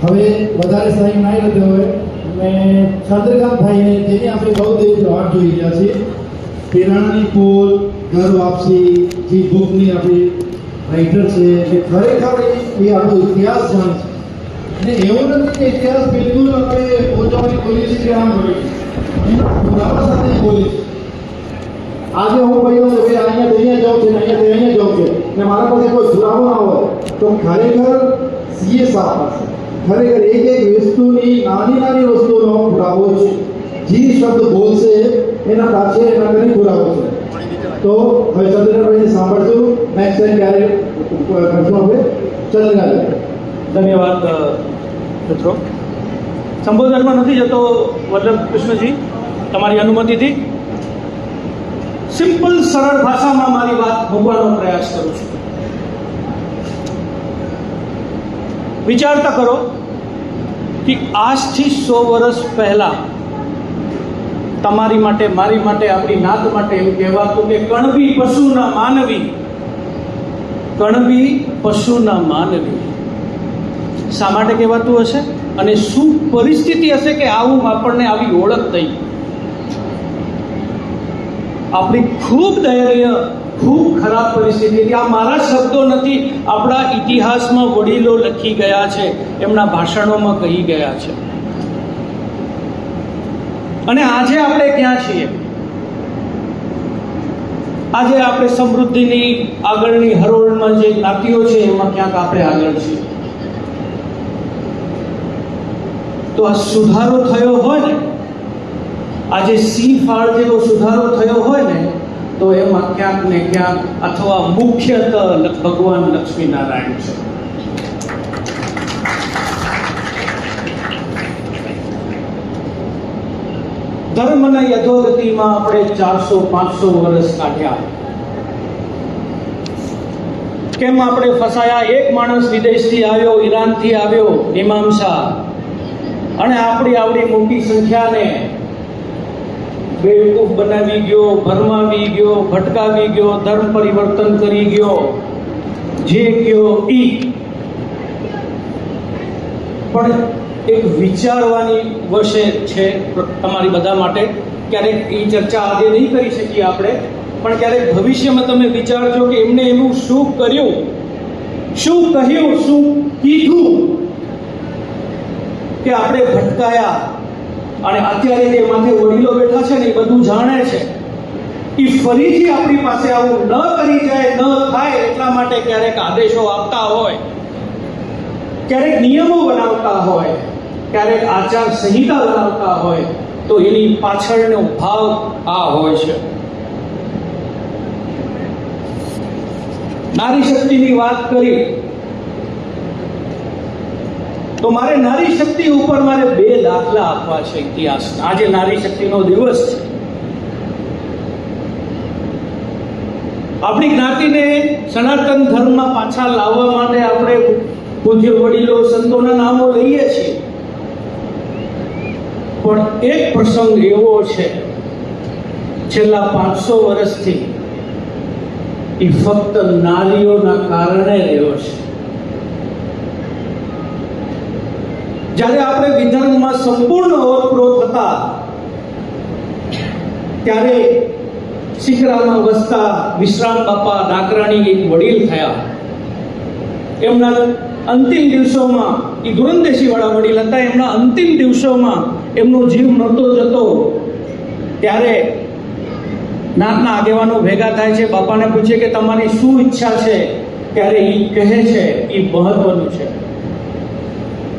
હવે વધારે સમય નહીં લેતો હોય મેં ચંદ્રકાંતભાઈને જેની આપણે બહુ દિવસ રાહ જોઈ રહ્યા છીએ પિરાણાની પોલ ઘર વાપસી જે બુકની આપણી રાઇટર છે એ ખરેખર એ આપણો ઇતિહાસ જાણે છે અને એવું નથી કે ઇતિહાસ બિલકુલ આપણે પહોંચવાની બોલી છે કે આમ બોલી પુરાવા સાથે બોલી છે. આજે હું કહ્યું કે ભાઈ અહીંયા જાઉં છે અહીંયા જાઉં છે ને મારા પાસે કોઈ પુરાવો ના હોય તો ખરેખર સીએ સાહેબ પાસે ખરેખર એક વસ્તુની નાની વસ્તુનો પુરાવો છે. જે શબ્દ બોલશે એના પાછળ એના ઘણી પુરાવો છે. તો હવે ચંદ્રકાંતભાઈને સાંભળશું. નેક્સ્ટ ટાઈમ ક્યારે કરશું હવે ચંદ્રકાંત. ધન્યવાદ મિત્રો. સંબોધનમાં નથી જતો વલ્લભ કૃષ્ણજી, તમારી અનુમતિથી સિમ્પલ સરળ ભાષામાં મારી વાત મૂકવાનો પ્રયાસ કરું છું. વિચારતા કરો કે આજથી 100 વર્ષ પહેલા તમારી માટે, મારી માટે, આપણી નાત માટે એમ કહેવાતું કે કણબી પશુના માનવી, કણબી પશુના માનવી. શા માટે કહેવાતું હશે અને શું પરિસ્થિતિ હશે કે આવું આપણને આવી ઓળખ થઈ? આપણી ખૂબ દયનીય, ખૂબ ખરાબ પરિસ્થિતિ. આ મારા શબ્દો નથી, આપણા ઇતિહાસમાં વડીલો લખી ગયા છે, એમના ભાષણોમાં કહી ગયા છે. અને આજે આપણે ક્યાં છીએ? આજે આપણે સમૃદ્ધિની આગળની હરોળમાં જે જ્ઞાતિઓ છે એમાં ક્યાંક આપણે આગળ છીએ. તો આ સુધારો થયો હોય ને, આજે સી ફાળ જેવો સુધારો થયો હોય ને, તો એમાં ક્યાંક ને ક્યાંક અથવા મુખ્યતઃ ભગવાન લક્ષ્મીનારાયણ છે. ધર્મના યથોગતિમાં આપણે 400-500 વર્ષ કાઢ્યા. કેમ આપણે ફસાયા? એક માણસ વિદેશથી આવ્યો, ઈરાનથી આવ્યો, ઇમામ શાહ, અને આપણી આવડી મોટી સંખ્યાને બેવકૂફ બનાવી ગયો, ભરમાવી ગયો, ભટકાવી ગયો, ધર્મ પરિવર્તન કરી ગયો, જે ગયો ઈ. પણ એક વિચારવાની વિષય છે તમારી બધા માટે. ક્યારેક એ ચર્ચા આજે નહીં કરી શકીએ આપણે, પણ ક્યારેક ભવિષ્યમાં તમે વિચારજો કે એમને એવું શું કર્યું, શું કહ્યું, શું કીધું કે આપણે ભટકાયા. અને અત્યારે જે માથે વડીલો બેઠા છે ને એ બધું જાણે છે. એ ફરીથી આપણી પાસે આવું ન કરી જાય, ન થાય એટલા માટે ક્યારેક આદેશો આપતા હોય, ક્યારેક નિયમો બનાવતા હોય, ક્યારેક આચાર સંહિતા બનાવતા હોય, તો એની પાછળનો ભાવ આ હોય છે. નારી શક્તિની વાત કરી તો મારે નારી શક્તિ ઉપર મારે 2 દાખલા આપવા છે ઇતિહાસના. આજે નારી શક્તિનો દિવસ છે. આપણી જ્ઞાતિને સનાતન ધર્મમાં પાછા લાવવા માટે આપણે પૂજ્ય વડીલો સંતોના નામો લઈએ છીએ, પણ એક પ્રસંગ એવો છે છેલ્લા 500 વર્ષથી એ ફક્ત નારીઓના કારણે રહ્યો છે. જ્યારે આપણે વિધર્મમાં સંપૂર્ણ ઓવરફ્લો થતા ત્યારે શિખરામાં વસતા વિશ્રામ બાપા ડાકરાણી એક વડીલ થયા. એમના અંતિમ દિવસોમાં, એ ગુરંદેશી વાળા વડીલ હતા, એમના અંતિમ દિવસોમાં એમનો જીવ નહોતો જતો ત્યારે નાતના આગેવાનો ભેગા થાય છે, બાપાને પૂછે કે તમારી શું ઈચ્છા છે? ત્યારે એ કહે છે, એ મહત્વનું છે,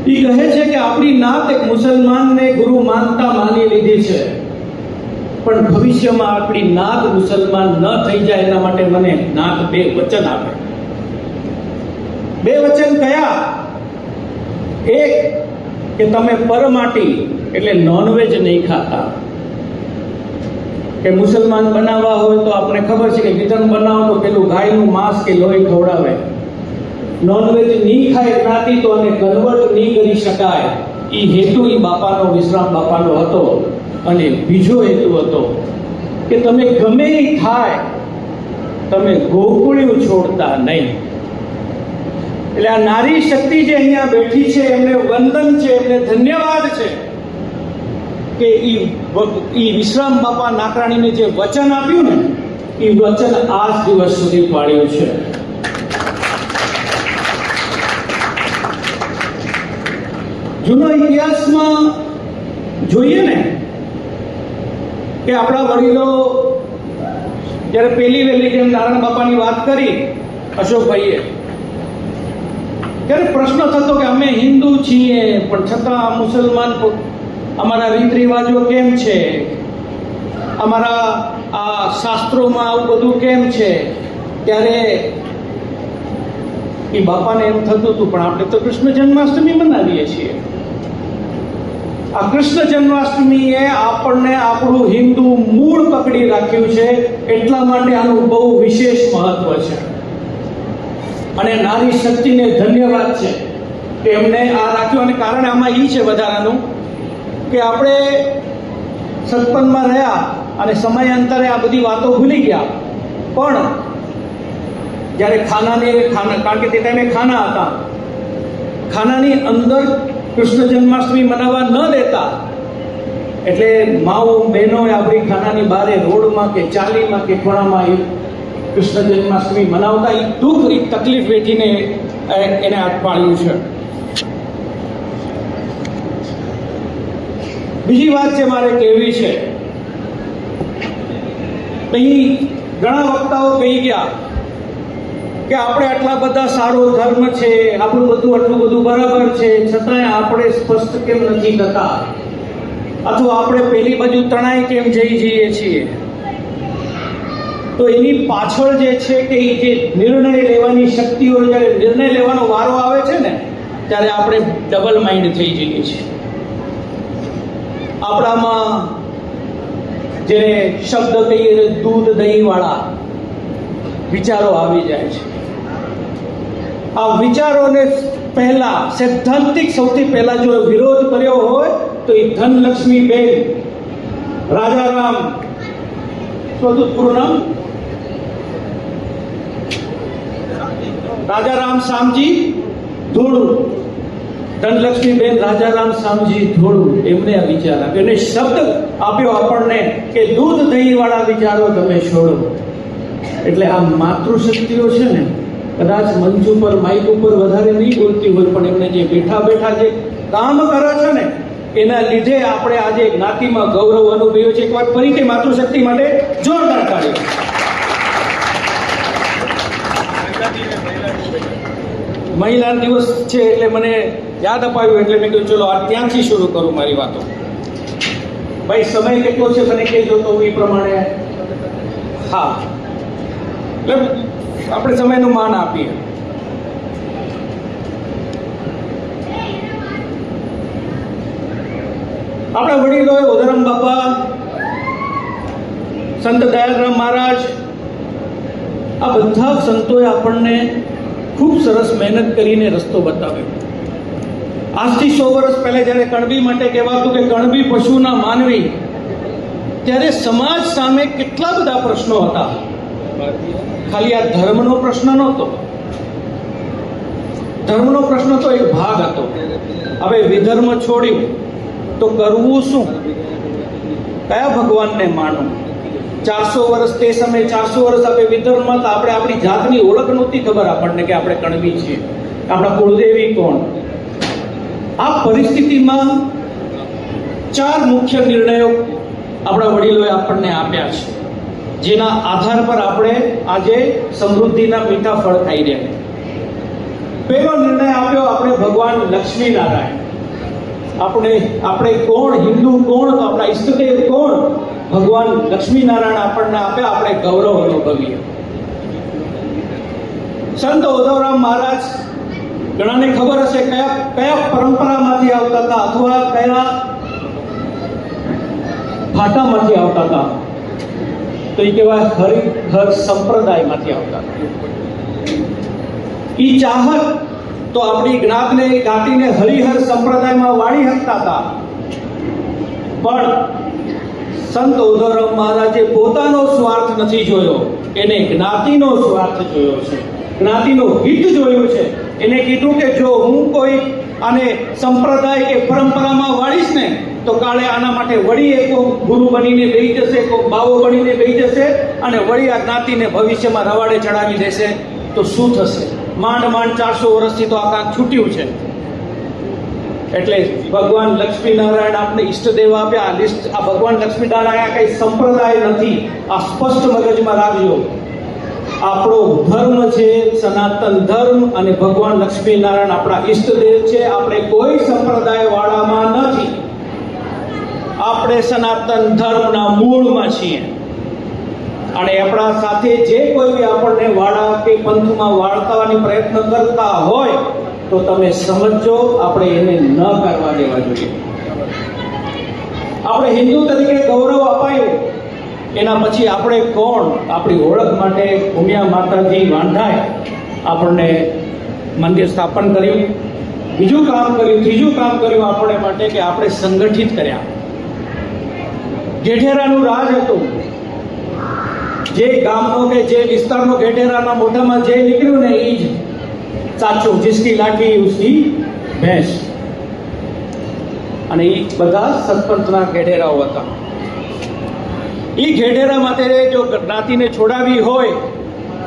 એ કહે છે કે આપણી નાત એક મુસલમાનને ગુરુ માનતા માની લીધી છે, પણ ભવિષ્યમાં આપણી નાત મુસલમાન ન થઈ જાય એના માટે મને નાત 2 વચન આપે. 2 વચન કયા? એક કે તમે પરમાટી એટલે નોનવેજ નહીં ખાતા. કે મુસલમાન બનાવવા હોય તો આપણે ખબર છે કે વિધર્મ બનાવો તો પેલું ગાયનું માંસ કે લોહી ખવડાવે. નોનવેજ નહીં ખાય જ્ઞાતિ તો અને કન્વર્ટ નહીં કરી શકાય. એ હેતુ એ બાપાનો, વિશ્રામ બાપાનો હતો. અને બીજો હેતુ હતો કે તમે ગમે એ થાય, તમે ગોકુળિયું છોડતા નહીં. એટલે આ નારી શક્તિ જે અહીંયા બેઠી છે એમને વંદન છે, એમને ધન્યવાદ છે કે ઈ વિશ્રામ બાપા નાકરાણીને જે વચન આપ્યું ને એ વચન આજ દિવસ સુધી પાળ્યું છે. જૂના ઇતિહાસમાં જોઈએ ને કે આપણા વડીલો જ્યારે પેલી વહેલી જેમ નારાયણ બાપાની વાત કરી અશોકભાઈએ, ત્યારે પ્રશ્ન થતો કે અમે હિન્દુ છીએ પણ છતાં મુસલમાન અમારા રીત રિવાજો કેમ છે, અમારા આ શાસ્ત્રોમાં આવું બધું કેમ છે. ત્યારે એ બાપાને એમ થતું હતું પણ આપણે તો કૃષ્ણ જન્માષ્ટમી મનાવીએ છીએ. આ કૃષ્ણ જન્માષ્ટમીએ આપણને આપણું હિન્દુ મૂળ પકડી રાખ્યું છે, એટલા માટે આનું બહુ વિશેષ મહત્વ છે. અને નારી શક્તિને ધન્યવાદ છે કે એમને આ રાખ્યું. અને કારણ આમાં એ છે વધારાનું કે આપણે સત્પનમાં રહ્યા અને સમયાંતરે આ બધી વાતો ભૂલી ગયા, પણ જ્યારે કારણ કે તે ટાઈમે ખાના હતા, ખાનાની અંદર કૃષ્ણ જન્માષ્ટમી મનાવવા ન દેતા, એટલે માઓ બહેનો આપણી ખાનાની બારે રોડમાં કે ચાલીમાં કે ખૂણામાં એ કૃષ્ણ જન્માષ્ટમી મનાવતા. એ દુઃખ, એ તકલીફ વેઠીને એને હાથ પાડ્યું છે. બીજી વાત છે મારે કહેવી છે, અહીં ઘણા વક્તાઓ કહી ગયા કે આપણે આટલા બધા સારો ધર્મ છે, આપણું બધું આટલું બધું બરાબર છે, છતાંય આપણે સ્પષ્ટ કેમ નથી થતા, અથવા આપણે પેલી બાજુ તણાઈ કેમ જઈએ છીએ. તો એની પાછળ જે છે કે એ જે નિર્ણય લેવાની શક્તિઓ, જ્યારે નિર્ણય લેવાનો વારો આવે છે ને ત્યારે આપણે ડબલ માઇન્ડ થઈ જઈએ છીએ. આપણામાં જેને શબ્દ કહીએ દૂધ દહીં વાળા વિચારો આવી જાય છે. આ વિચારોને પહેલા સૈદ્ધાંતિક સૌથી પહેલા જો વિરોધ કર્યો હોય તો એ ધનલક્ષ્મી બેન રાજારામ, શું પૂરું નામ? રાજારામ શામજી ધોળુ. ધનલક્ષ્મીબેન રાજારામ શામજી ધોળુ એમને આ વિચાર આપ્યો અને શબ્દ આપ્યો આપણને કે દૂધ દહીં વાળા વિચારો તમે છોડો. એટલે આ માતૃશક્તિઓ છે ને, કદાચ મંચ ઉપર માઇક ઉપર વધારે નહીં બોલતી હોય, પણ એમને જે બેઠા બેઠા જે કામ કરે છે ને એના લીધે આપણે આજે જ્ઞાતિમાં ગૌરવ અનુભવ્યું છે. એકવાર ફરીથી માતૃશક્તિ માટે જોરદાર તાળીઓ. મહિલા દિવસ છે એટલે મને યાદ અપાવ્યું, એટલે મેં કહ્યું ચલો આ ત્યાંથી શરૂ કરું મારી વાતો. ભાઈ સમય કેટલો છે મને કહેજો તો એ પ્રમાણે. હા, એટલે આપણે સમયનું માન આપીએ. આપણા વડીલોએ ઉદારામ બાપા, સંત દયાલરામ મહારાજ, આ બધા સંતોએ આપણને ખૂબ સરસ મહેનત કરીને રસ્તો બતાવ્યો. આજથી 100 વર્ષ પહેલા જ્યારે કણબી માટે કહેવાતું કે કણબી પશુના માનવી, ત્યારે સમાજ સામે કેટલા બધા પ્રશ્નો હતા. ખાલી આ ધર્મનો પ્રશ્ન નહોતો, ધર્મનો પ્રશ્ન તો એક ભાગ હતો. હવે વિધર્મ છોડ્યું તો કરવું શું, કયા ભગવાનને માનવું. 400 વર્ષ તે સમયે 400 વર્ષ આપણે વિધર્મમાં હતા, આપણે આપણી જાતની ઓળખ નહોતી ખબર આપણને કે આપણે કણબી છીએ, આપણા કુળદેવી કોણ. આ પરિસ્થિતિમાં 4 મુખ્ય નિર્ણયો આપણા વડીલોએ આપણને આપ્યા છે, જેના આધાર પર આપણે આજે સમૃદ્ધિના મીઠા ફળ ખાઈ રહ્યા. પહેલો નિર્ણય આપ્યો આપણે ભગવાન લક્ષ્મીનારાયણ. આપણે કોણ, હિન્દુ કોણ, તો આપણા ઈષ્ટદેવ કોણ, ભગવાન લક્ષ્મીનારાયણ આપણને આપ્યા, આપણે ગૌરવ અનુભવીએ. સંત ઉદ્ધવરામ મહારાજ, ઘણાને ખબર હશે કયા પરંપરામાંથી આવતા હતા અથવા કયા ભાટામાંથી આવતા હતા, તો એ કહેવાય હરિહર સંપ્રદાયમાંથી આવતા હતા. એ ચાહત તો આપણી જ્ઞાતને ગાંઠીને હરિહર સંપ્રદાયમાં વાળી શકતા હતા, પણ સંત ઉદ્ધવરામ મહારાજે પોતાનો સ્વાર્થ નથી જોયો, એને જ્ઞાતિનો સ્વાર્થ જોયો છે, જ્ઞાતિનો હિત જોયું છે. એને કીધું કે જો હું કોઈ આને સંપ્રદાય કે પરંપરામાં વાળીશ ને તો કાલે આના માટે વળી એક ગુરુ બનીને બેસી જશે, કોઈ બાવો બનીને બેસી જશે અને વળી આ જ્ઞાતિને ભવિષ્યમાં રવાડે ચડાવી દેશે તો શું થશે? માંડ 400 વર્ષથી તો આ કાંક છૂટ્યું છે. એટલે ભગવાન લક્ષ્મીનારાયણ આપણે ઈષ્ટદેવ આપ્યા. આ ભગવાન લક્ષ્મીનારાયણ કઈ સંપ્રદાય નથી, આ સ્પષ્ટ મગજમાં રાખજો. આપણો ધર્મ છે સનાતન ધર્મ, અને ભગવાન લક્ષ્મીનારાયણ આપણા ઈષ્ટદેવ છે. આપણે કોઈ સંપ્રદાય વાળામાં નથી, આપણે સનાતન ધર્મના મૂળમાં છીએ. અને આપણા સાથે જે કોઈ બી આપણને વાળા કે પંથમાં વાળતાવાની પ્રયત્ન કરતા હોય તો તમે સમજો આપણે એને ન કરવા દેવા જોઈએ. આપણે હિન્દુ તરીકે ગૌરવ અપાયું, એના પછી આપણે કોણ? આપણી ઓળખ માટે ઉમિયા માતાજી વાંઢાએ આપણને મંદિર સ્થાપન કર્યું, બીજું કામ કર્યું, ત્રીજું કામ કર્યું આપણે માટે કે આપણે સંગઠિત કર્યા. ગેઢેરાનું રાજ હતું. જે ગામનો કે જે વિસ્તારનો ગેઢેરાના મોઢામાં જે નીકળ્યું ને એ જ સાચું. જિસકી લાઠી ઉસકી ભેંસ. અને એ બધા સરપંચના ગેઢેરાઓ હતા. એ ગેઢેરા માટે જો જ્ઞાતિને છોડાવી હોય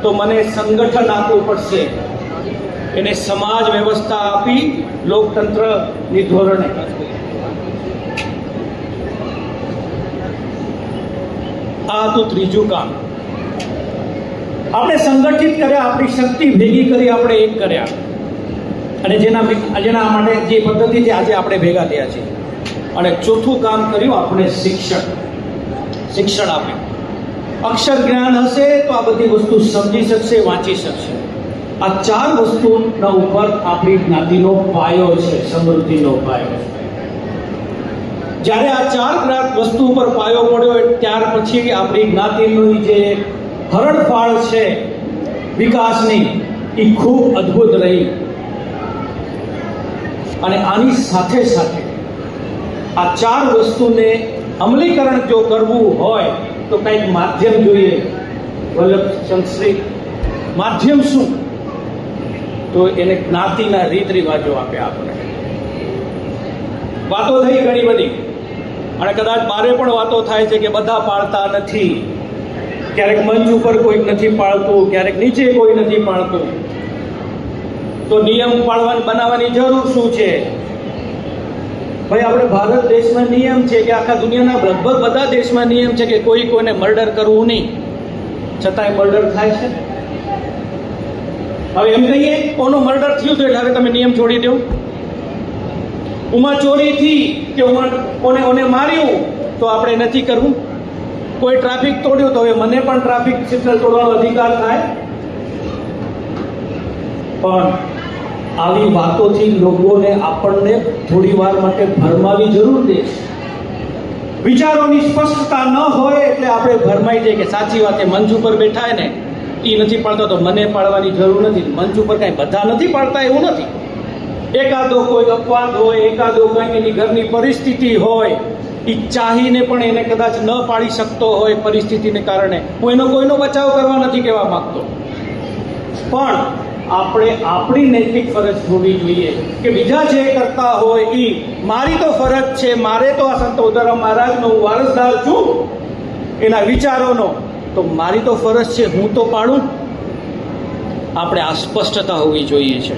તો મને સંગઠન આપવું પડશે. એને સમાજ વ્યવસ્થા આપી લોકતંત્રની ધોરણે. આ હતું ત્રીજું કામ. આપણે સંગઠિત કર્યા, આપણી શક્તિ ભેગી કરી, આપણે એક કર્યા. અને જેના માટે જે પદ્ધતિથી આજે આપણે ભેગા થયા છીએ. અને ચોથું કામ કર્યું આપણે શિક્ષણ આપ્યું. અક્ષર જ્ઞાન હશે તો આ બધી વસ્તુ સમજી શકશે, વાંચી શકશે. આ 4 વસ્તુના ઉપર આપણી જ્ઞાતિનો પાયો છે, સમૃદ્ધિનો પાયો. જ્યારે આ 4 વસ્તુ ઉપર પાયો પડ્યો ત્યાર પછી આપણી જ્ઞાતિની જે હરણફાળ છે વિકાસની એ ખૂબ અદ્ભુત રહી. અને આની સાથે સાથે આ 4 વસ્તુને અમલીકરણ જો કરવું હોય તો કંઈક માધ્યમ જોઈએ. વલ્લભચંદ્રશ્રી માધ્યમ શું? તો એને જ્ઞાતિના રીત રિવાજો આપ્યા. આપણે વાતો થઈ ઘણી બધી, અને કદાચ મારે પણ વાતો થાય છે કે બધા પાળતા નથી. ક્યારેક મંચ ઉપર કોઈક નથી પાળતું, ક્યારેક નીચે કોઈ નથી પાળતું. તો નિયમ બનાવવાની જરૂર શું છે? ભાઈ આપણે ભારત દેશમાં નિયમ છે કે આખા દુનિયાના લગભગ બધા દેશમાં નિયમ છે કે કોઈને મર્ડર કરવું નહીં, છતાંય મર્ડર થાય છે. હવે એમ કહીએ કોનું મર્ડર થયું તો એટલે હવે તમે નિયમ છોડી દો. ઉમા ચોરી થી કે કોને માર્યું તો આપણે નથી કરવું. કોઈ ટ્રાફિક તોડ્યું તો હવે મને પણ ટ્રાફિક સિગ્નલ તોડવાનો અધિકાર થાય. પણ આવી વાતોથી લોકોને આપણને થોડી વાર માટે ભરમાવી જરૂર દે. વિચારોની સ્પષ્ટતા ન હોય એટલે આપણે ભરમાઈ જઈએ કે સાચી વાત છે. મંચ ઉપર બેઠા ને એ નથી પાડતો તો મને પાડવાની જરૂર નથી. મંચ ઉપર કાંઈ બધા નથી પાડતા એવું નથી. એકાદો કોઈ અપવાદ હોય, એકાદો કંઈ એની ઘરની પરિસ્થિતિ હોય, એ ચાહીને પણ એને કદાચ ન પાડી શકતો હોય પરિસ્થિતિને કારણે. હું એનો કોઈનો બચાવ કરવા નથી કહેવા માંગતો, પણ આપણે આપણી નૈતિક ફરજ હોવી જોઈએ કે બીજા જે કરતા હોય એ મારી તો ફરજ છે. મારે તો આ સંત ઉદારામ મહારાજનો હું વારસદાર છું, એના વિચારોનો, તો મારી તો ફરજ છે, હું તો પાડું. આપણે આ સ્પષ્ટતા હોવી જોઈએ છે.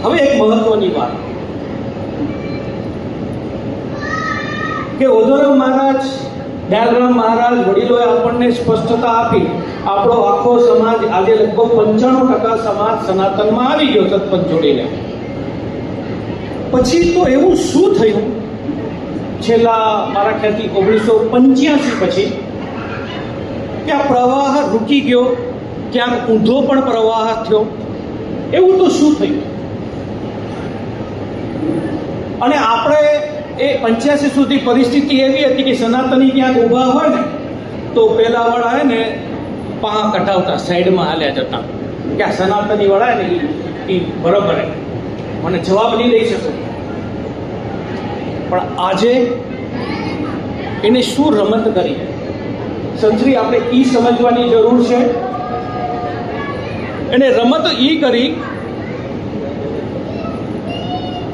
હવે એક મહત્વની વાત કે ઉદારામ મહારાજ, દયાલરામ મહારાજ વડીલોએ આપણને સ્પષ્ટતા આપી. આપણો આખો સમાજ આજે લગભગ 95% સમાજ સનાતનમાં આવી ગયો સતપથ જોડીને. પછી તો એવું શું થયું છેલ્લા મારા ખ્યાલથી 1985 પછી કે આ પ્રવાહ રૂકી ગયો, ક્યાંક ઊંધો પણ પ્રવાહ થયો. એવું તો શું થયું? અને આપણે એ 85 સુધી પરિસ્થિતિ એવી હતી કે સનાતની ક્યાંક ઊભા હોય ને તો પેલા વાળા હે ને પા કઢાવતા, સાઈડમાં હાલ્યા જતા કે આ સનાતની વાળા ને એ બરોબર મને જવાબ નહીં દઈ શકું. પણ આજે એને શું રમત કરી સંતરી આપણે એ સમજવાની જરૂર છે એને રમત એ કરી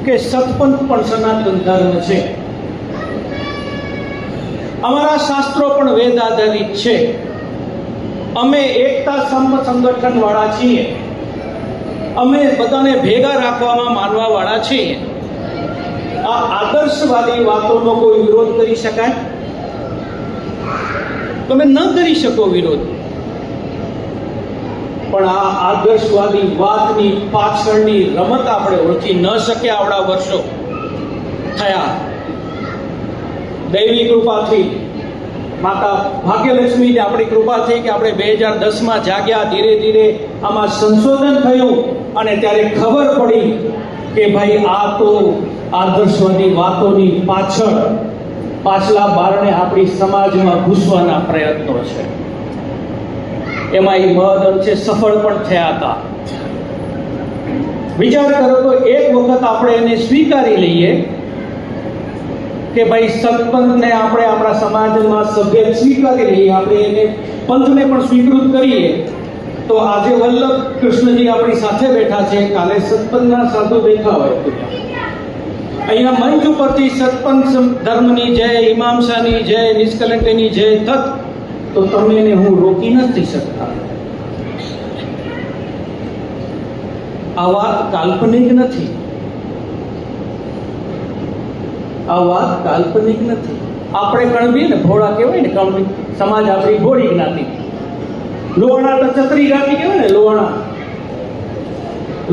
કે સતપંથ પણ સનાતન ધર્મ છે, અમારા શાસ્ત્રો પણ વેદ આધારિત છે, અમે એકતા સંગઠન વાળા છીએ, અમે બધાને ભેગા રાખવામાં માનવા વાળા છીએ. આ આદર્શવાદી વાતોનો કોઈ વિરોધ કરી શકાય? તમે ન કરી શકો વિરોધ, પણ આ આદર્શવાદી વાતની પાછળની રમત આપણે ઓળખી ન શક્યા. આવડા વર્ષો થયા. દૈવી કૃપાથી, માતા ભાગ્યલક્ષ્મીને આપણી કૃપા થઈ કે આપણે 2010માં જાગ્યા. ધીરે ધીરે આમાં સંશોધન થયું અને ત્યારે ખબર પડી કે ભાઈ આ તો આદર્શવાદી વાતોની પાછલા બારણે આપણી સમાજમાં ઘૂસવાના પ્રયત્નો છે. એમાં એ મહદ અંશે સફળ પણ થયા હતા. વિચાર કરો તો એક વખત આપણે એને સ્વીકારી લઈએ કે ભાઈ સત્પંથને આપણે આપણા સમાજમાં સભ્ય સ્વીકારી લઈએ, આપણે એને પંથને પણ સ્વીકૃત કરીએ, તો આજે વલ્લભ કૃષ્ણજી આપણી સાથે બેઠા છે, કાલે સત્પંથના સાધુ બેઠા હોય. અહીંયા મંચ ઉપરથી સત્પંથ ધર્મની જય, ઈમામસાની જય, નિષ્કલંકની જય થત તો તમે એને હું રોકી નથી શકતા. આ વાત કાલ્પનિક નથી, આ વાત કાલ્પનિક નથી. આપણે કણબી ને ભોળા કહેવાય ને, કણબી સમાજ આપણી ભોળી જ્ઞાતિ. લોહાણા તો છત્રી જ્ઞાતિ કહેવાય ને,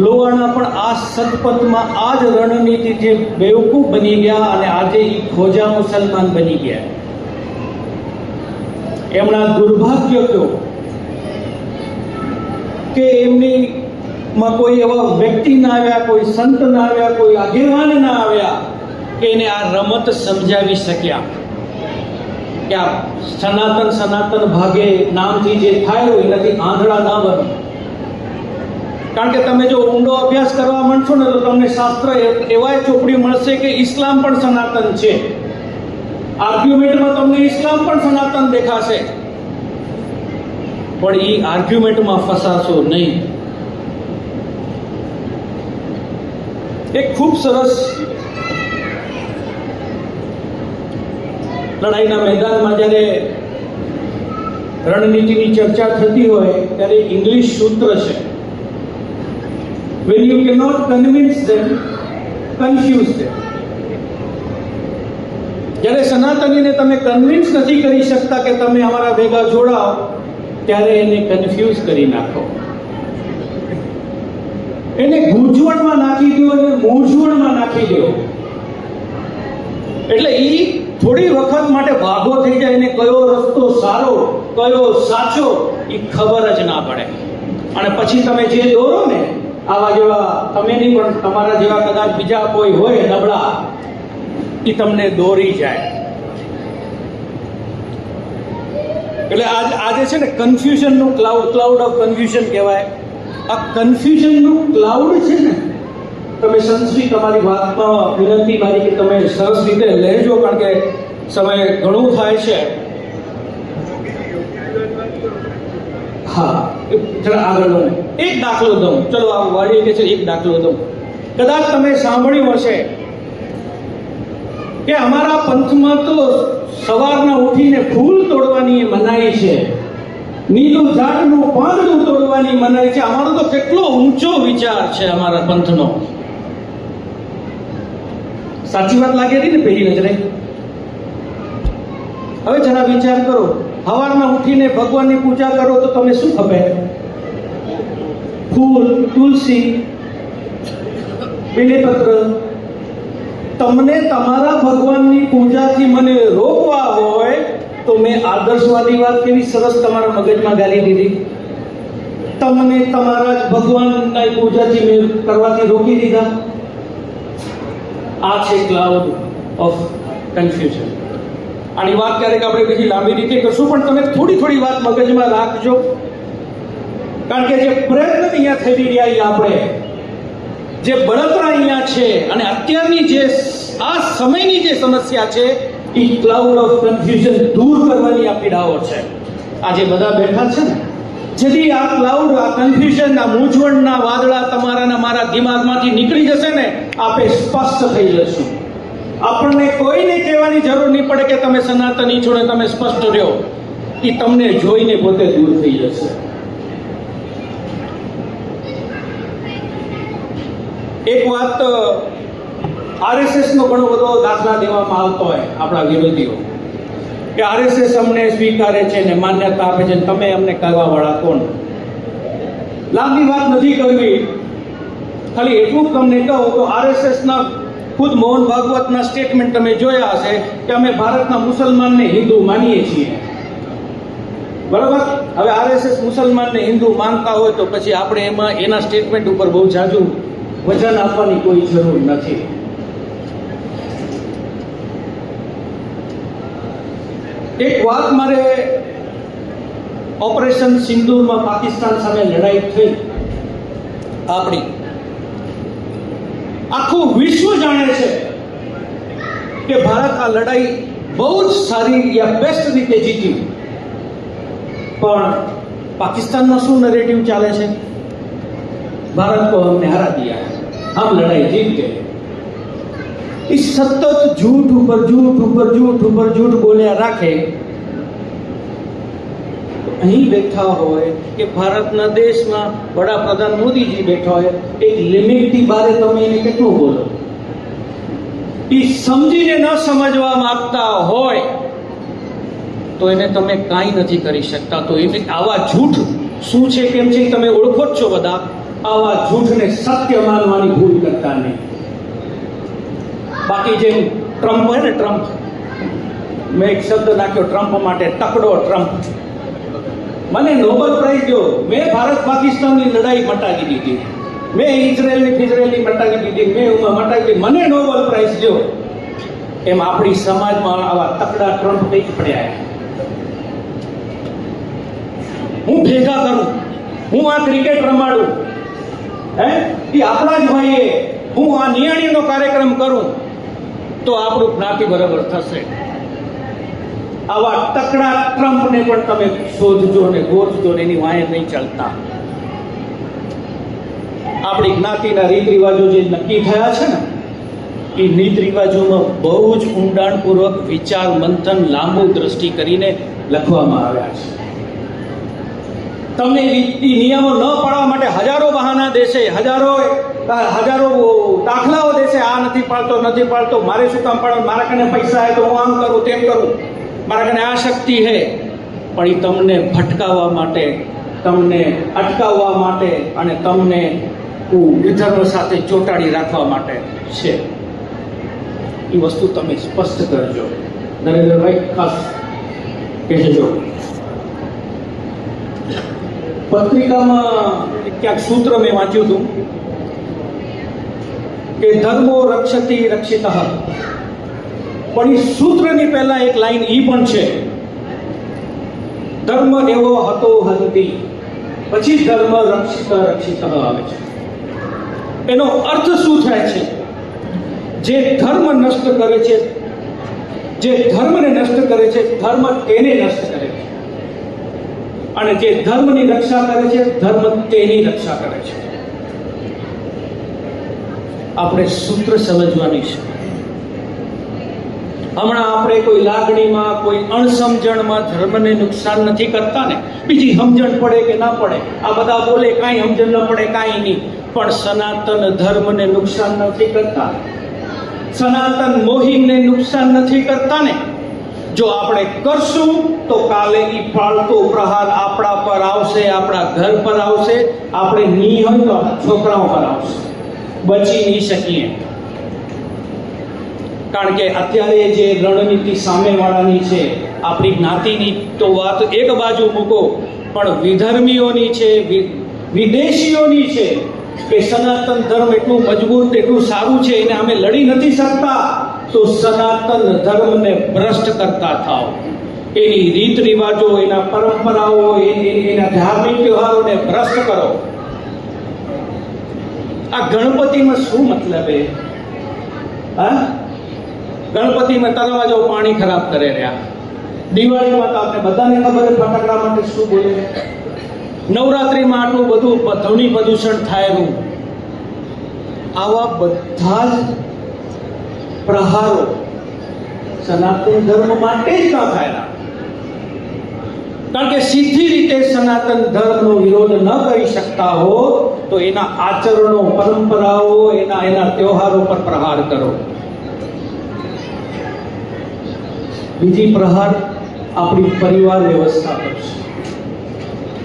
લોહાણા પણ આ સતપથમાં આ જ રણનીતિથી બેવકૂફ બની ગયા અને આજે એ ખોજા મુસલમાન બની ગયા. એમના દુર્ભાગ્ય કયો કે એમની માં કોઈ એવા વ્યક્તિ ના આવ્યા, કોઈ સંત ના આવ્યા, કોઈ આગેવાન ના આવ્યા કે એને આ રમત સમજાવી શક્યા કે આ સનાતન ભાગે નામથી જે થાય એનાથી આંધળા ના બને. કારણ કે તમે જો ઊંડો અભ્યાસ કરવા માંડશો ને તો તમને શાસ્ત્ર એવા ચોપડી મળશે કે ઇસ્લામ પણ સનાતન છે. આર્ગ્યુમેન્ટમાં તમને ઇસ્લામ પણ સનાતન દેખાશે, પણ એ આર્ગ્યુમેન્ટમાં ફસાશો નહીં. એક ખૂબ સરસ લડાઈના મેદાનમાં જ્યારે રણનીતિની ચર્ચા થતી હોય ત્યારે એક ઇંગ્લિશ સૂત્ર છે, when you cannot convince them, confuse them. જ્યારે સનાતનીને તમે કન્વિન્સ નથી કરી શકતા કે તમે અમારા ભેગા જોડાઓ, ત્યારે એને કન્ફ્યુઝ કરી નાખો, એને ગૂંચવણમાં નાખી દો, એને મૂંઝવણમાં નાખી દો. એટલે એ થોડી વખત માટે ભાગો થઈ જાય, એને કયો રસ્તો સારો કયો સાચો એ ખબર જ ના પડે. અને પછી તમે જે દોરો ને, આવા જેવા તમે નહીં પણ તમારા જેવા કદાચ બીજા કોઈ હોય નબળા, એ તમને દોરી જાય. એટલે આજે છે ને કન્ફ્યુઝનનું ક્લાઉડ ઓફ કન્ફ્યુઝન કહેવાય. આ કન્ફ્યુઝનનું ક્લાઉડ છે ને, તમે સંશ્રી તમારી વાતમાં વિનંતી મારી કે તમે સરસ રીતે લેજો, કારણ કે સમય ઘણું થાય છે. હા, જરા આગળ લઉં, એક દાખલો દઉં. ચલો આ વાડી કે છે, એક દાખલો દઉં. કદાચ તમે સાંભળ્યું હશે કે અમારા પંથમાં તો સવારના ઉઠીને ફૂલ તોડવાની મનાઈ છે, નીલું ઝાડનું પાંદડું તોડવાની મનાઈ છે. અમારો તો કેટલો ઊંચો વિચાર છે અમારા પંથનો. સાચી વાત લાગે ને પહેલી નજરે? હવે જરા વિચાર કરો, સવારમાં ઉઠીને ભગવાનની પૂજા કરો તો તમે શું ખપે? ફૂલ, તુલસી, બીલીપત્ર. તમને તમારા ભગવાનની પૂજાથી મને રોકવા હોય તો મેં આદર્શવાદી વાત કેવી સરસ તમારા મગજમાં ગાલી દીધી. તમને તમારા જ ભગવાનની પૂજાથી મેં કરવાથી રોકી દીધા. આ છે ક્લાઉડ ઓફ કન્ફ્યુઝન. આની વાત ક્યારેક આપણે બીજી લાંબી રીતે કરશું, પણ તમે થોડી વાત મગજમાં રાખજો. કારણ કે જે પ્રયત્ન અહીંયા થઈ રહ્યા આપણે, જે બળતરા અહીંયા છે, અને અત્યારની જે આ સમયની જે સમસ્યા છે એ ક્લાઉડ ઓફ કન્ફ્યુઝન દૂર કરવાની આ પીડાઓ છે. આજે બધા બેઠા છે ને, જેથી આ ક્લાઉડ, આ કન્ફ્યુઝન, આ મૂંઝવણના વાદળા તમારાના મારા દિમાગમાંથી નીકળી જશે ને, આપે સ્પષ્ટ થઈ જશું. આપણને કોઈને કહેવાની જરૂર નહીં પડે કે તમે સનાતની છો ને તમે સ્પષ્ટ રહ્યો. એ તમને જોઈને પોતે દૂર થઈ જશે. એક વાત RSS નો ઘણો બધો દાખલા દેવામાં આવતો હોય આપણા વિરોધીઓ, કે RSS અમને સ્વીકારે છે ને માન્યતા આપે છે, તમે અમને કહેવા વાળા કોણ? લાંબી વાત નથી કરવી, ખાલી એટલું જ તમને કહું તો RSS ના ખુદ મોહન ભાગવતના સ્ટેટમેન્ટ તમે જોયા હશે કે અમે ભારતના મુસલમાનને હિન્દુ માનીએ છીએ. બરાબર? હવે RSS મુસલમાનને હિન્દુ માનતા હોય તો પછી આપણે એમાં એના સ્ટેટમેન્ટ ઉપર બહુ જાજુ વજન આપવાની કોઈ જરૂર નથી. એક વાત મારે, ઓપરેશન સિંદૂરમાં પાકિસ્તાન સામે લડાઈ થઈ આપણી, આખું વિશ્વ જાણે છે કે ભારત આ લડાઈ બહુ જ સારી યા બેસ્ટ રીતે જીત્યું. પણ પાકિસ્તાનમાં શું નરેટિવ ચાલે છે? ભારત કો હમને હરા દિયા, હમ લડાઈ જીત ગए. એ સતત झूठ ઉપર झूठ ઉપર झूठ ઉપર झूठ બોલ્યા રાખે. અહીં બેઠા હોય કે ભારતના દેશમાં વડાપ્રધાન મોદીજી બેઠા હોય, એક લિમિટથી બારે તમે એને કેટલું બોલો? એ સમજીને ન સમજવા માંગતા હોય તો એને તમે કાંઈ નથી કરી શકતા. તો એને આવા झूठ શું છે કેમ છે તમે ઓળખો જ છો બધા. આવા झूठને સત્ય માનવાની ભૂલ કરતા નહીં. બાકી જેમ ટ્રમ્પ હોય ને, ટ્રમ્પ, મેં એક શબ્દ નાખ્યો ટ્રમ્પ માટે, તકડો ટ્રમ્પ. મને નોબેલ પ્રાઇઝ દો. મેં ભારત પાકિસ્તાનની લડાઈ મટાવી દીધી, મેં ઇઝરાયલની મટાવી દીધી, મેં મટાવી દીધી, મને નોબેલ પ્રાઇઝ દો. એમ આપણી સમાજમાં આવા તકડા ટ્રમ્પ કંઈક પડ્યા. હું ભેગા કરું, હું આ ક્રિકેટ રમાડું, હે એ આપણા જ ભાઈએ, હું આ નિયાણીનો કાર્યક્રમ કરું તો આપણું જ્ઞાતિ બરાબર થશે. આવા તકડા ટ્રમ્પને પણ તમે શોધજો ને ગોતજો ને એની વાંહે નહીં ચાલતા. આપણી જ્ઞાતિના રીત રિવાજો જે નક્કી થયા છે ને, એ રીત રિવાજોમાં બહુ જ ઊંડાણપૂર્વક વિચાર મંથન, લાંબુ દ્રષ્ટિ કરીને લખવામાં આવ્યા છે. તમને નિયમો ન પાડવા માટે હજારો બહાના દેશે, હજારો દાખલાઓ દેશે. આ નથી પાડતો, મારે શું કામ પાડો? મારા કને પૈસા હે તો હું આમ કરું, તેમ કરું, મારા કને આ શક્તિ હે. પણ એ તમને ભટકાવવા માટે, તમને અટકાવવા માટે અને તમને વિધર્મ સાથે ચોંટાડી રાખવા માટે છે. એ વસ્તુ તમે સ્પષ્ટ કરજો. નરેન્દ્રભાઈ ખાસ કહેજો. પત્રિકામાં ક્યાંક સૂત્ર મેં વાંચ્યું હતું કે ધર્મો રક્ષતી રક્ષિતઃ, પણ એ સૂત્રની પહેલા એક લાઈન ઈ પણ છે, ધર્મ એવો હતો હંતી, પછી ધર્મ રક્ષિતઃ આવે છે. એનો અર્થ શું થાય છે? જે ધર્મ નષ્ટ કરે છે, જે ધર્મને નષ્ટ કરે છે, ધર્મ તેને નષ્ટ કરે છે. અને જે ધર્મની રક્ષા કરે છે, ધર્મ તેની રક્ષા કરે છે. આપણે સૂત્ર સમજવાની છે. હમણાં આપણે કોઈ લાગણીમાં, કોઈ અણસમજણમાં ધર્મને નુકસાન નથી કરતા ને. બીજી સમજણ પડે કે ના પડે, આ બધા બોલે કાંઈ સમજણ ન પડે, કાંઈ નહીં, પણ સનાતન ધર્મને નુકસાન નથી કરતા. સનાતન મોહિમને નુકસાન નથી કરતા ને. જો આપણે કરશું તો કાલે ઈ ફાળતો પ્રહાર આપણા પર આવશે, આપણા ઘર પર આવશે. આપણે નહીં હોય તો છોકરાઓ પર આવશે. બચી નહીં શકીએ. કારણ કે અત્યારે જે રણનીતિ સામેવાળાની છે, આપણી જ્ઞાતિની તો વાત એક બાજુ મૂકો, પણ વિધર્મીઓની છે, વિદેશીઓની છે કે સનાતન ધર્મ એટલું મજબૂત, એટલું સારું છે, એને અમે લડી નથી શકતા. તો સનાતન ધર્મને ભ્રષ્ટ કરતા થાવ. એની રીત રિવાજો, એના પરંપરાઓ, એના ધાર્મિક તહેવારોને ભ્રષ્ટ કરો. આ ગણપતિમાં શું મતલબ હે? હા, ગણપતિમાં તરવા જાઓ, પાણી ખરાબ કરે રહ્યા. દિવાળીમાં તો આપણે બધાને ખબર છે ફટાકડા માટે શું બોલે, નવરાત્રિમાં આટલું બધું ધ્વનિ પ્રદૂષણ થાયનું, આવા બધા જ પ્રહારો સનાતન ધર્મ માટે જ ના થયેલા. કારણ કે સીધી રીતે સનાતન ધર્મનો વિરોધ ન કરી શકતા હો તો એના આચરણો, પરંપરાઓ, એના તહેવારો પર પ્રહાર કરો. બીજી પ્રહાર આપણી પરિવાર વ્યવસ્થા પર છે,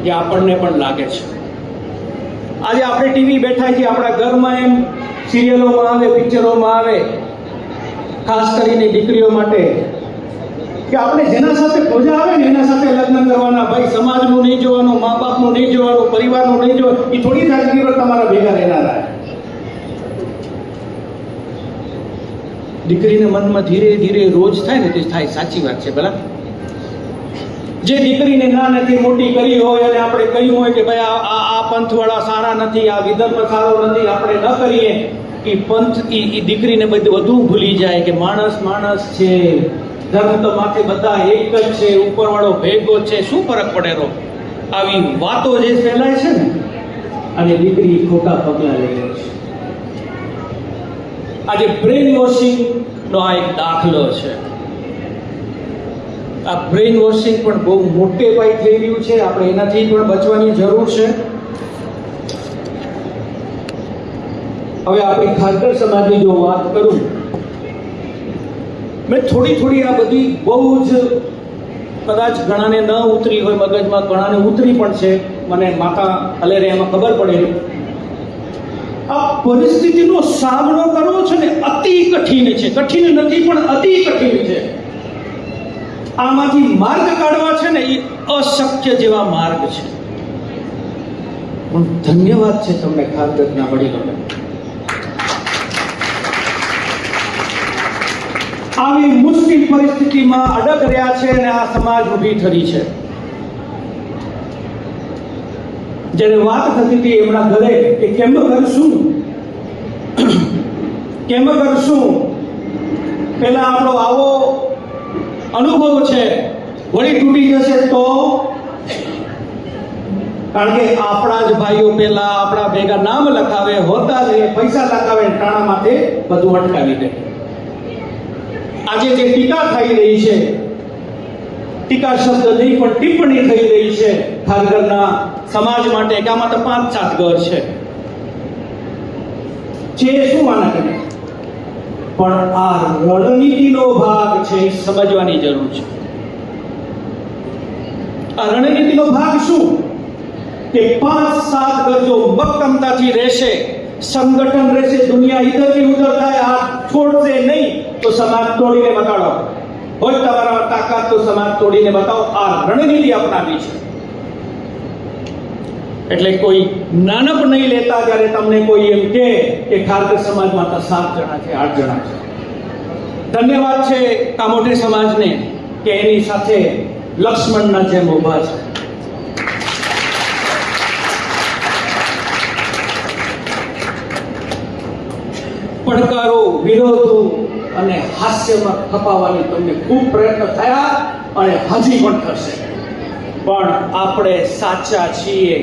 જે આપણને પણ લાગે છે. આજે આપણે ટીવી બેઠા છીએ, આપણા ઘરમાં એમ સિરિયલોમાં આવે, પિક્ચરોમાં આવે, ખાસ કરીને દીકરીઓ માટે, કે આપણે જેના સાથે મજા આવે ને એના સાથે લગ્ન કરવાના. ભાઈ, સમાજનું નહીં જોવાનું, મા બાપનું નહીં જોવાનું, પરિવારનું નહીં જોવાનું. એ થોડી જિંદગી પર તમારા ભેગા રહેનારા. દીકરીને મનમાં ધીરે ધીરે રોજ થાય ને તે થાય. સાચી વાત છે. ભલા જે દીકરીને નાનેથી મોટી કરી હોય અને આપણે કહ્યું હોય કે ભાઈ આ પંથવાળા સારા નથી, આ વિધર્મ સારો નથી, આપણે ન કરીએ, એ પંથ એ દીકરીને બધું વધુ ભૂલી જાય કે માણસ માણસ છે, ધર્મ તો માથે બધા એક જ છે, ઉપરવાળો ભેગો છે, શું ફરક પડેલો. આવી વાતો જે ફેલાય છે ને, અને દીકરી ખોટા પગલા લઈ રહી છે. આજે બ્રેન વોશિંગ નો આ એક દાખલો છે. આ બ્રેન વોશિંગ પણ બહુ મોટે પાયે થઈ રહ્યું છે. આપણે એનાથી પણ બચવાની જરૂર છે. હવે આપણી ખારકર સમાજની જો વાત કરું, મેં થોડી આ બધી બહુ જ કદાચ ઘણાને ન ઉતરી હોય મગજમાં, ઘણાને ઉતરી પણ છે, મને માતા અલેરે એમાં ખબર પડેલી. આ પરિસ્થિતિનો સામનો કરવો છે ને અતિ કઠિન છે. કઠિન નથી પણ અતિ કઠિન છે. આમાંથી માર્ગ કાઢવા છે ને એ અશક્ય જેવા માર્ગ છે. પણ ધન્યવાદ છે તમને ખારકરના વડીલોને. આવી મુશ્કેલ પરિસ્થિતિમાં અડગ રહ્યા છે અને આ સમાજ ઊભી થઈ છે. જ્યારે વાત થતી હતી એમના ઘરે કે કેમ કરશું, પેલા આપણો આવો અનુભવ છે, વળી તૂટી જશે તો? કારણ કે આપણા જ ભાઈઓ પેલા આપણા ભેગા નામ લખાવે, હોતા લે, પૈસા લખાવે, ટાણામાંથી બધું અટકાવી દે. આજે જે ટીકા થઈ રહી છે, ટીકા શબ્દ નહીં પણ ટિપ્પણી થઈ રહી છે ખારકરના સમાજ માટે કે આમાં તો 5-7 ઘર છે શું આના કરે? પણ આ રણનીતિનો ભાગ છે, એ સમજવાની જરૂર છે. આ રણનીતિનો ભાગ શું? કે 5-7 ઘર જો મક્કમતાથી રહેશે, સંગઠન રહેશે, દુનિયા ઇધર થી ઉધર થાય, હાથ છોડશે નહીં તો સમાજ તોડીને બતાડો. હોય તમારામાં તાકાત તો સમાજ તોડીને બતાવો. આ રણનીતિ અપનાવી છે. એટલે કોઈ નાનપ નહીં લેતા જ્યારે તમને કોઈ એમ કહે કે ખારકર સમાજમાં તો 7 જણા છે, 8 જણા છે. ધન્યવાદ છે કામોઠી સમાજને કે એની સાથે લક્ષ્મણના જેમ ઊભા છે. પડકારો, વિરોધો અને હાસ્યમાં ખપાવવાની તમને ખૂબ પ્રયત્ન થયા અને હજી પણ થશે. પણ આપણે સાચા છીએ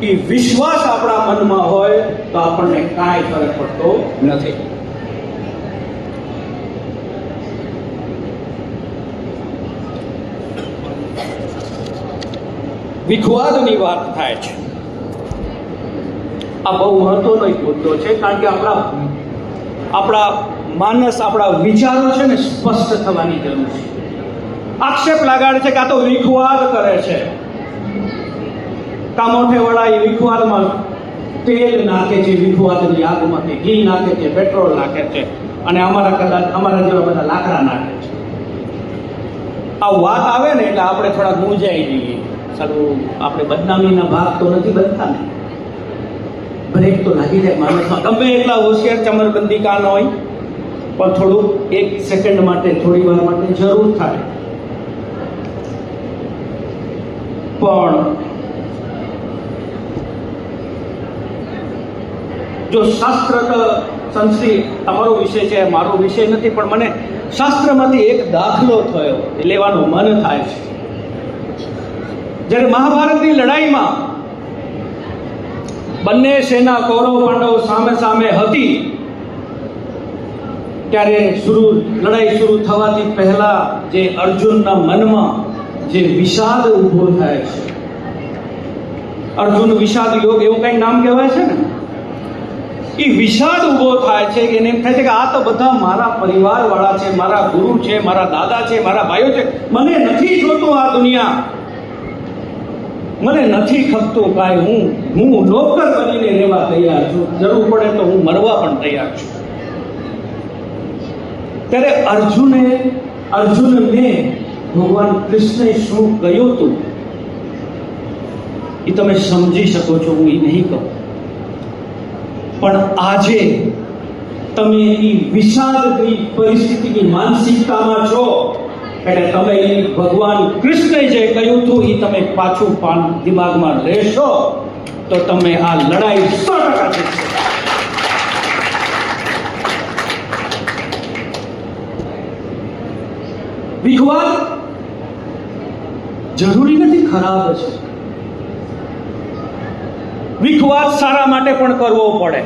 એ વિશ્વાસ આપણા મનમાં હોય તો આપણને કાંઈ ફરક પડતો નથી. વિખવાદની વાત થાય છે, આ બહુ મહત્વનો એક મુદ્દો છે. કારણ કે આપણા માનસ, આપણા વિચારો છે ને સ્પષ્ટ થવાની જરૂર છે. આક્ષેપ લગાડે છે કે આ તો વિખવાદ કરે છે. કામોઠેવાળા એ વિખવાદમાં તેલ નાખે છે, વિખવાદની આગમાંથી ઘી નાખે છે, પેટ્રોલ નાખે છે, અને અમારા જેવા બધા લાકડા નાખે છે. આ વાત આવે ને એટલે આપણે થોડા મૂંઝાઈ જઈએ. સારું, આપણે બદનામીના ભાગ તો નથી બનતા ને? બ્રેક તો લાગી જાય માણસમાં. ગમે એટલા હોશિયાર ચમરબંધી કાન હોય પણ થોડું 1 સેકન્ડ માટે, થોડી વાર માટે જરૂર થાય. પણ જો શાસ્ત્ર, સંસ્કૃત તમારો વિષય છે, મારો વિષય નથી, પણ મને શાસ્ત્રમાંથી એક દાખલો થયો લેવાનું મન થાય છે. જ્યારે મહાભારતની લડાઈમાં બંને સેના કૌરવ પાંડવ સામે સામે હતી ત્યારે લડાઈ શરૂ થવાથી પહેલા જે અર્જુનના મનમાં જે વિષાદ ઊભો થાય છે, અર્જુન વિષાદ યોગ એવું કંઈ નામ કહેવાય છે ને, એ વિષાદ ઊભો થાય છે કે એને એમ થાય છે કે આ તો બધા મારા પરિવાર વાળા છે, મારા ગુરુ છે, મારા દાદા છે, મારા ભાઈઓ છે, મને નથી જોતું આ દુનિયા, મને નથી ખપતું કાંઈ, હું નોકર બનીને રહેવા તૈયાર છું, જરૂર પડે તો હું મરવા પણ તૈયાર છું. ત્યારે અર્જુનને ભગવાન કૃષ્ણે શું કહ્યું હતું એ તમે સમજી શકો છો, હું એ નહીં કહું. પણ આજે તમે એ વિષાદની પરિસ્થિતિની માનસિકતામાં છો એટલે તમે એ ભગવાન કૃષ્ણે જે કહ્યું હતું એ તમે પાછું દિમાગમાં લેશો તો તમે આ લડાઈ 100% જીતશો. વિખવાદ જરૂરી નથી ખરાબ છે, વિખવાદ સારા માટે પણ કરવો પડે.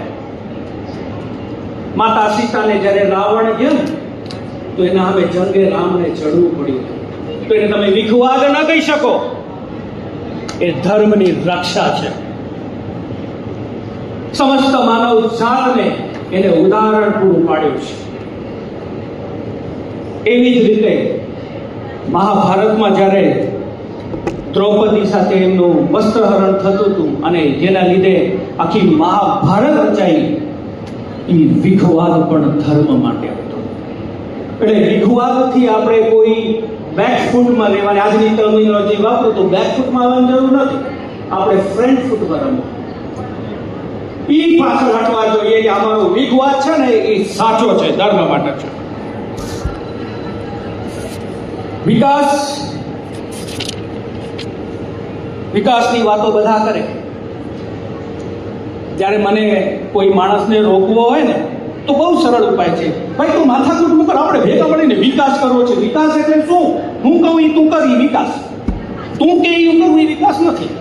માતા સીતાને જ્યારે રાવણ ગયો તો એના હવે જંગે રામને ચડવું પડ્યું, તો એને તમે વિખવાદ ન કહી શકો, એ ધર્મની રક્ષા છે. સમસ્ત માનવ જાતને એને ઉદાહરણ પૂરું પાડ્યું છે. એવી જ રીતે મહાભારતમાં જ્યારે દ્રૌપદી સાથે એમનું વસ્ત્રહરણ થતું હતું અને જેના લીધે આખી મહાભારત રચાઈ, એ વિખવાદ પણ ધર્મ માટે હતો. એટલે વિખવાદથી આપણે કોઈ બેકફૂટમાં લેવાની, આજની ટર્મિનોલોજી વાપરું તો બેકફૂટમાં આવવાની જરૂર નથી, આપણે ફ્રન્ટ ફૂટમાં રમવું. એ પાછળ હટવા જોઈએ કે અમારો વિખવાદ છે ને એ સાચો છે, ધર્મ માટે છે. વિકાસની વાતો બધા કરે. જ્યારે મને કોઈ માણસને રોકવો હોય ને તો બહુ સરળ ઉપાય છે, ભાઈ તું માથાકૂટ મૂકર, આપણે ભેગા મળીને વિકાસ કરવો છે. વિકાસ એટલે શું? હું કહું એ તું કર, એ વિકાસ. તું કે એ કરું એ વિકાસ નથી.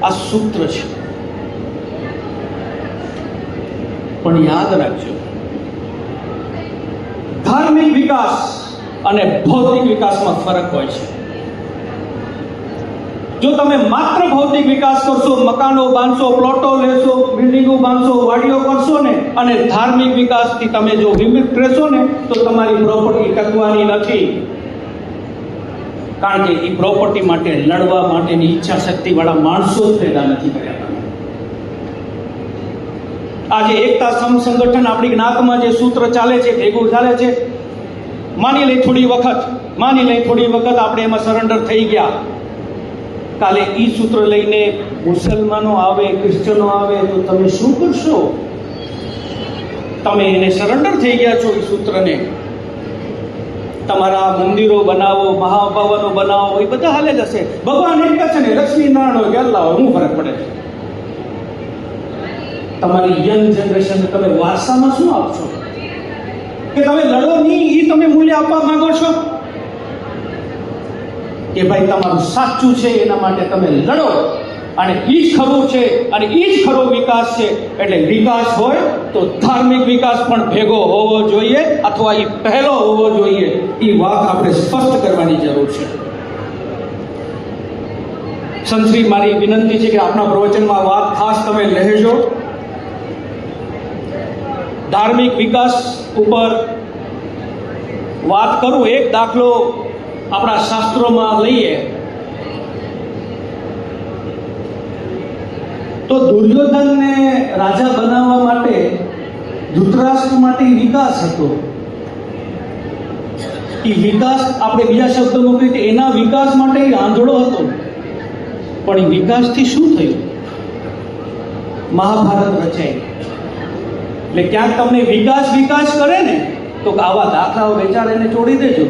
આ સૂત્ર છે. પણ યાદ રાખજો, ધાર્મિક વિકાસ અને ભૌતિક વિકાસમાં ફરક હોય છે. જો તમે માત્ર ભૌતિક વિકાસ કરશો, મકાનો બાંધશો, પ્લોટો લેશો, બિલ્ડિંગો બાંધશો, વાડીઓ કરશો ને, અને ધાર્મિક વિકાસથી તમે જો વિમુખ રહેશો ને તો તમારી પ્રોપર્ટી ટકવાની નથી. કારણ કે એ પ્રોપર્ટી માટે લડવા માટેની ઈચ્છા શક્તિ વાળા માણસો જ પેદા નથી કર્યા. આજે એકતા સંગઠન આપણી જ્ઞાતમાં જે સૂત્ર ચાલે છે, ભેગું ચાલે છે, માની લઈ થોડી વખત આપણે એમાં સરેન્ડર થઈ ગયા, કાલે ઈ સૂત્ર લઈને મુસલમાનો આવે, ક્રિશ્ચનો આવે તો તમે શું કરશો? તમે એને સરેન્ડર થઈ ગયા છો એ સૂત્રને. તમારા મંદિરો બનાવો, મહાભવનો બનાવો, એ બધા હાલે જશે. ભગવાન એક છે ને, લક્ષ્મી નારાયણ હોય કે અલ્લાહ હોય, શું ફરક પડે છે? તમારી યંગ જનરેશનને તમે વારસામાં શું આપશો? કે તમે લડો નહીં એ તમે મૂલ્ય આપવા માંગો છો કે ભાઈ તમારું સાચું છે એના માટે તમે લડો અને એ જ ખરું છે અને એ જ ખરો વિકાસ છે. એટલે વિકાસ હોય તો ધાર્મિક વિકાસ પણ ભેગો હોવો જોઈએ અથવા એ પહેલો હોવો જોઈએ. એ વાત આપણે સ્પષ્ટ કરવાની જરૂર છે. સંશ્રી મારી વિનંતી છે કે આપણા પ્રવચનમાં વાત ખાસ તમે લહેજો. ધાર્મિક વિકાસ ઉપર વાત કરું, એક દાખલો આપણા શાસ્ત્રોમાં લઈએ તો દુર્યોધનને રાજા બનાવવા માટે ધૃતરાષ્ટ્ર માટે વિકાસ હતો. એ વિકાસ આપણે બીજા શબ્દોમાં કહીએ તો એના વિકાસ માટે આંધળો હતો. પણ એ વિકાસથી શું થયું? મહાભારત રચાઈ. એટલે ક્યાંક તમને વિકાસ કરે ને તો આવા દાખલાઓ બેચારાને છોડી દેજો.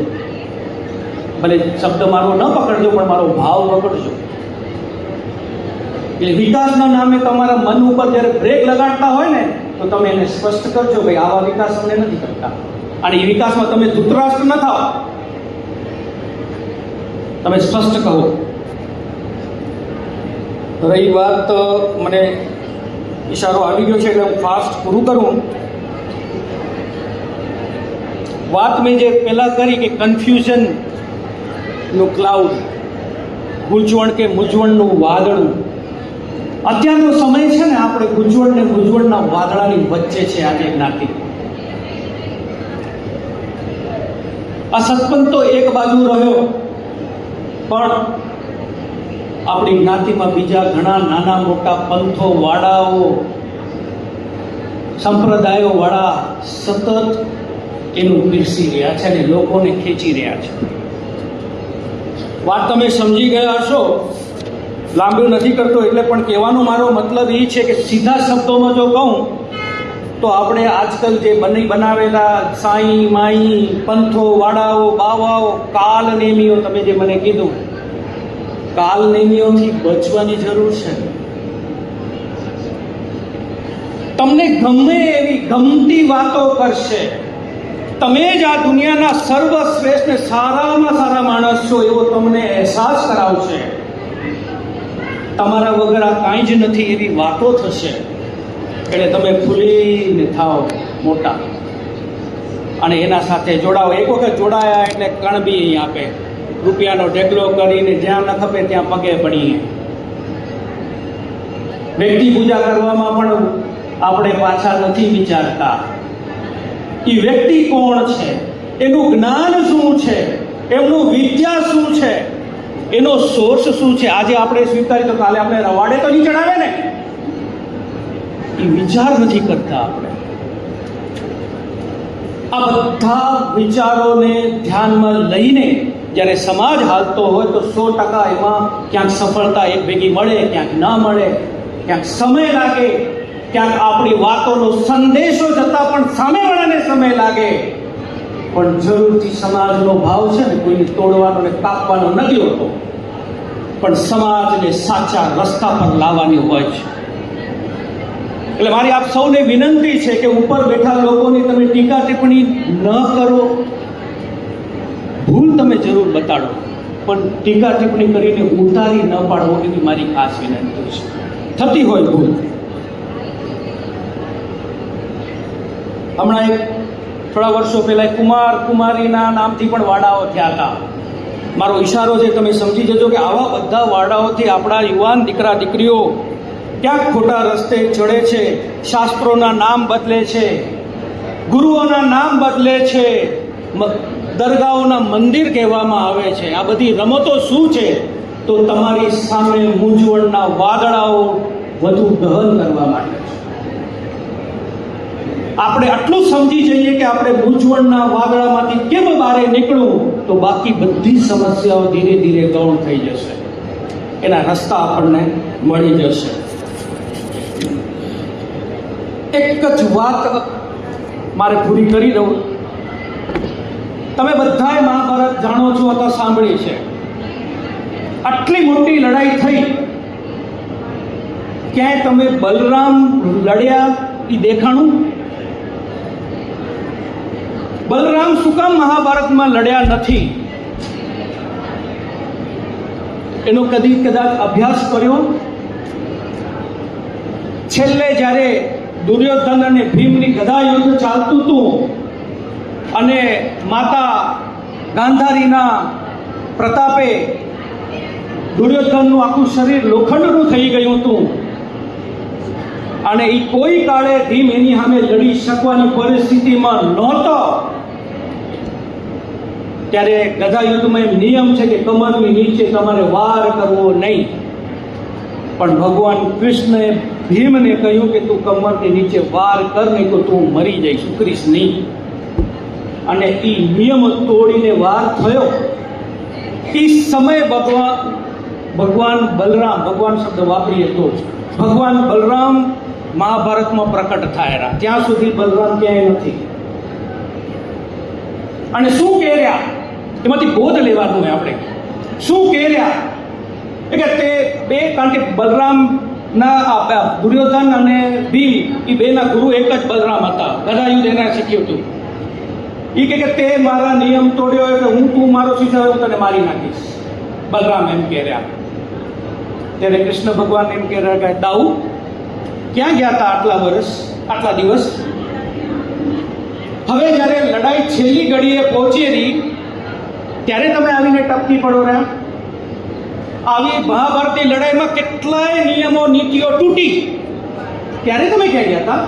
ભલે શબ્દ મારો ન પકડજો પણ મારો ભાવ પકડજો. એટલે વિકાસના નામે તમારા મન ઉપર જ્યારે બ્રેક લગાડતા હોય ને તો તમે એને સ્પષ્ટ કરજો, ભાઈ આવા વિકાસ અમને નથી કરતા. અને એ વિકાસમાં તમે ધૃતરાષ્ટ્ર ન થાઓ, તમે સ્પષ્ટ કહો. રહી વાત મને ઈશારો આવી ગયો છે એટલે હું ફાસ્ટ પૂરું કરું. વાત મેં જે પહેલાં કરી કે કન્ફ્યુઝનનું ક્લાઉડ, ગૂંચવણ કે મૂંઝવણનું વાદળું. અત્યારનો સમય છે ને, આપણે ગૂંચવણ ને મૂંઝવણના વાદળાની વચ્ચે છે આજે જ્ઞાતિ. આ સત્પંથ તો એક બાજુ રહ્યો, પણ આપણી જ્ઞાતિમાં બીજા ઘણા નાના મોટા પંથો, વાડાઓ, સંપ્રદાયો વાળા સતત એનું પીરસી રહ્યા છે અને લોકોને ખેંચી રહ્યા છે. વાત તમે સમજી ગયા હશો, લાંબુ નથી કરતો એટલે, પણ કહેવાનો મારો મતલબ એ છે કે સીધા શબ્દોમાં જો કહું તો આપણે આજકાલ જે બનાવેલા સાઈ માઈ પંથો, વાડાઓ, બાવાઓ, કાલનેમીઓ, તમે જે મને કીધું, કાલનેમીઓથી બચવાની જરૂર છે. તમને ગમે એવી ગમતી વાતો કરશે, તમે જ આ દુનિયાના સર્વશ્રેષ્ઠ ને સારામાં સારા માણસ છો એવો તમને અહેસાસ કરાવશે. તમારા વગર આ કાંઈ જ નથી એવી વાતો થશે. એટલે તમે ફૂલીને થાવ મોટા અને એના સાથે જોડાઓ. એક વખત જોડાયા એટલે કણ બી અહીં આપે, રૂપિયાનો ઢેકલો કરીને જ્યાં ન ખપે ત્યાં પગે પડીએ. વ્યક્તિ પૂજા કરવામાં પણ આપણે પાછા નથી વિચારતા. એ વ્યક્તિ કોણ છે, એનું જ્ઞાન શું છે, એમનું વિદ્યા શું છે, એનો સોર્સ શું છે. આજે આપણે સ્વીકારી તો કાલે આપણે રવાડે તો નહીં ચડાવે ને. એ વિચાર નથી કરતા આપણે. આ બધા વિચારોને ધ્યાનમાં લઈને જ્યારે સમાજ હાલતો હોય તો 100% એમાં ક્યાંક સફળતા એક ભેગી મળે, ક્યાંક ના મળે, ક્યાંક સમય લાગે, ક્યાંક આપણી વાતોનો સંદેશો જતા પણ સામેવાળાને સમય લાગે. પણ જરૂરથી સમાજનો ભાવ છે ને કોઈને તોડવાનો ને કાપવાનો નથી હોતો, પણ સમાજને સાચા રસ્તા પર લાવવાની હોય છે. એટલે મારી આપ સૌને વિનંતી છે કે ઉપર બેઠા લોકોની તમે ટીકા ટિપ્પણી ન કરો. ભૂલ તમે જરૂર બતાડો, પણ ટીકા ટિપ્પણી કરીને ઉતારી ન પાડવો એવી મારી ખાસ વિનંતી છે. થતી હોય ભૂલ. હમણાં થોડા વર્ષો પહેલા કુમારીના નામથી પણ વાડાઓ થયા હતા. મારો ઈશારો છે, તમે સમજી જજો કે આવા બધા વાડાઓથી આપણા યુવાન દીકરા દીકરીઓ ક્યાંક ખોટા રસ્તે ચડે છે. શાસ્ત્રોના નામ બદલે છે, ગુરુઓના નામ બદલે છે, દરગાહોના મંદિર કહેવામાં આવે છે. આ બધી રમતો શું છે? તો તમારી સામે મૂંઝવણના વાદળાઓ વધુ દહન કરવા માટે છે. આપણે આટલું સમજી જઈએ કે આપણે મૂંઝવણના વાદળામાંથી કેમ બહાર નીકળવું, તો બાકી બધી સમસ્યાઓ ધીરે ધીરે ગૌણ થઈ જશે. એના રસ્તા આપણને મળી જશે. એક જ વાત મારે પૂરી કરી દઉં. તમે બધાએ મહાભારત જાણો છો અથવા સાંભળી છે. આટલી મોટી લડાઈ થઈ, ક્યાંય તમે બલરામ લડ્યા એ દેખાણું? બલરામ શું કામ મહાભારતમાં લડ્યા નથી? એનો કદાચ અભ્યાસ કર્યો? છેલ્લે જ્યારે દુર્યોધન અને ભીમની ગદા યુદ્ધ ચાલતું હતું અને માતા ગાંધારીના પ્રતાપે દુર્યોધનનું આખું શરીર લોખંડનું થઈ ગયું હતું અને એ કોઈ કાળે ભીમ એની સામે લડી શકવાની પરિસ્થિતિમાં નહોતો, ત્યારે ગદા યુદ્ધમાં એમ નિયમ છે કે કમરની નીચે તમારે વાર કરવો નહીં. પણ ભગવાન કૃષ્ણએ ભીમને કહ્યું કે તું કમરની નીચે વાર કર, નહીં તો તું મરી જઈશ, ઉકરીશ નહીં. અને એ નિયમ તોડીને વાર થયો. એ સમયે ભગવાન બલરામ, ભગવાન શબ્દ વાપરીએ તો ભગવાન બલરામ મહાભારતમાં પ્રકટ થયેલા. ત્યાં સુધી બલરામ ક્યાંય નથી. અને શું કહેર્યા એમાંથી બોધ લેવાનું હોય આપણે. શું કહેર્યા કે તે બે, કારણ કે બલરામના દુર્યોધન અને ભીમ એ બેના ગુરુ એક જ બલરામ હતા. ગદાયુદ્ધ એના શીખ્યું હતું. એ કે તે મારા નિયમ તોડ્યો એટલે તું મારો શિષ્ય હું તને મારી નાખીશ. બલરામ એમ કહેર્યા. ત્યારે કૃષ્ણ ભગવાન એમ કહે રહ્યા કે દાઉ ક્યાં ગયા હતા આટલા વર્ષ આટલા દિવસ? હવે જ્યારે લડાઈ છેલ્લી ઘડીએ પહોંચેલી ત્યારે તમે આવીને ટપકી પડો રહ્યા. આવી મહાભારતની લડાઈમાં કેટલાય નિયમો નીતિઓ તૂટી, ત્યારે તમે ક્યાં ગયા હતા?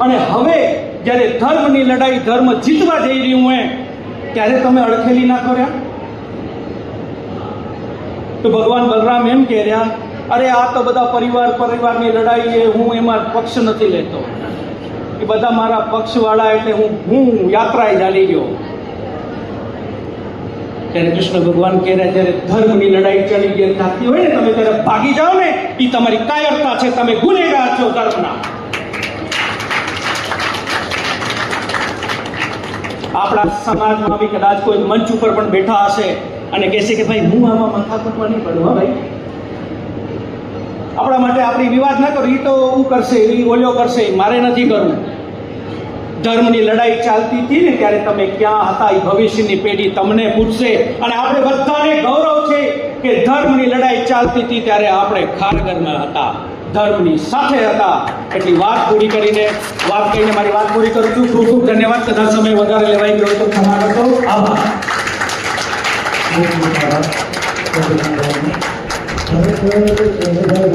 અને હવે જ્યારે ધર્મની લડાઈ ધર્મ જીતવા જઈ રહ્યું હોય ત્યારે તમે અડખેલી ના કર્યા. તો ભગવાન બલરામ એમ કહે રહ્યા, અરે આ તો બધા પરિવારની લડાઈ છે, હું એમાં પક્ષ નથી લેતો. એ બધા મારા પક્ષવાળા, એટલે હું યાત્રાએ ચાલી ગયો. ત્યારે કૃષ્ણ ભગવાન કહે રહ્યા, જ્યારે ધર્મની લડાઈ ચડી ગઈ થતી હોય ને તમે ત્યારે ભાગી જાઓ ને, એ તમારી કાયરતા છે, તમે ગુનેગાર છો ધર્મના. આપણા સમાજમાં બી કદાચ કોઈ મંચ ઉપર પણ બેઠા હશે અને કહેશે કે ભાઈ હું આમાં માથા કૂટવા નહીં પડું. હા ભાઈ, આપણા માટે આપણી વિવાદ ના કરો, એ તો હું કરશે, એ ઓલ્યો કરશે, મારે નથી કરવું. ધર્મની લડાઈ ચાલતી હતી ને ત્યારે તમે ક્યાં હતા એ ભવિષ્યની પેઢી તમને પૂછશે. અને આપણે બધાને ગૌરવ છે કે ધર્મની લડાઈ ચાલતી હતી ત્યારે આપણે ખારગરમાં હતા, ધર્મની સાથે હતા. એટલી વાત પૂરી કહીને મારી વાત પૂરી કરું છું. ખૂબ ખૂબ ધન્યવાદ. કદાચ સમય વધારે લેવાઈ ગયો તો ક્ષમા કરશો. આભાર. હવે